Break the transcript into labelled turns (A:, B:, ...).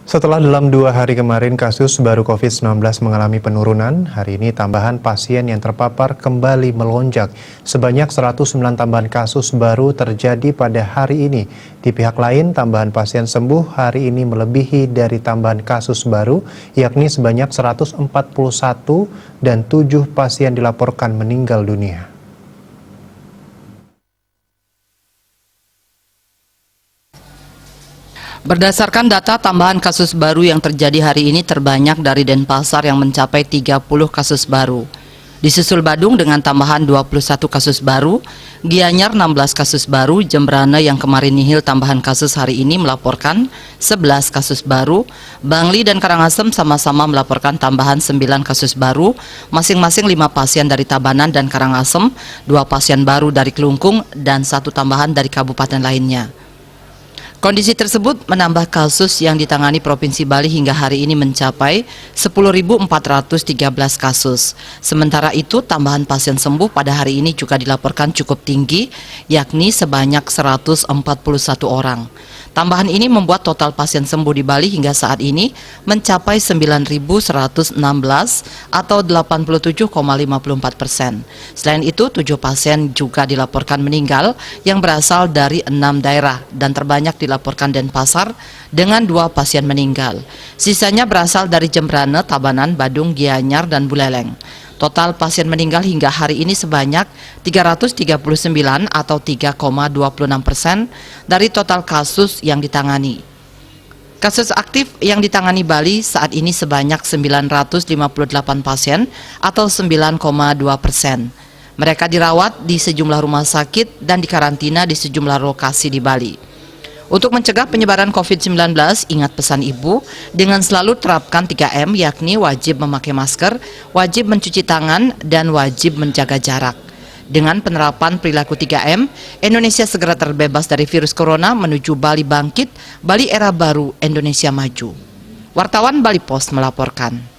A: Setelah dalam 2 hari kemarin kasus baru COVID-19 mengalami penurunan, hari ini tambahan pasien yang terpapar kembali melonjak. Sebanyak 109 tambahan kasus baru terjadi pada hari ini. Di pihak lain, tambahan pasien sembuh hari ini melebihi dari tambahan kasus baru, yakni sebanyak 141 dan 7 pasien dilaporkan meninggal dunia.
B: Berdasarkan data, tambahan kasus baru yang terjadi hari ini terbanyak dari Denpasar yang mencapai 30 kasus baru. Disusul Badung dengan tambahan 21 kasus baru, Gianyar 16 kasus baru, Jembrana yang kemarin nihil tambahan kasus hari ini melaporkan 11 kasus baru, Bangli dan Karangasem sama-sama melaporkan tambahan 9 kasus baru, masing-masing 5 pasien dari Tabanan dan Karangasem, 2 pasien baru dari Kelungkung, dan 1 tambahan dari kabupaten lainnya. Kondisi tersebut menambah kasus yang ditangani Provinsi Bali hingga hari ini mencapai 10.413 kasus. Sementara itu, tambahan pasien sembuh pada hari ini juga dilaporkan cukup tinggi, yakni sebanyak 141 orang. Tambahan ini membuat total pasien sembuh di Bali hingga saat ini mencapai 9.116 atau 87,54%. Selain itu, 7 pasien juga dilaporkan meninggal yang berasal dari 6 daerah dan terbanyak dilaporkan Denpasar dengan 2 pasien meninggal. Sisanya berasal dari Jembrana, Tabanan, Badung, Gianyar, dan Buleleng. Total pasien meninggal hingga hari ini sebanyak 339 atau 3,26% dari total kasus yang ditangani. Kasus aktif yang ditangani Bali saat ini sebanyak 958 pasien atau 9,2%. Mereka dirawat di sejumlah rumah sakit dan dikarantina di sejumlah lokasi di Bali. Untuk mencegah penyebaran COVID-19, ingat pesan Ibu, dengan selalu terapkan 3M, yakni wajib memakai masker, wajib mencuci tangan, dan wajib menjaga jarak. Dengan penerapan perilaku 3M, Indonesia segera terbebas dari virus corona menuju Bali bangkit, Bali era baru, Indonesia maju. Wartawan Bali Post melaporkan.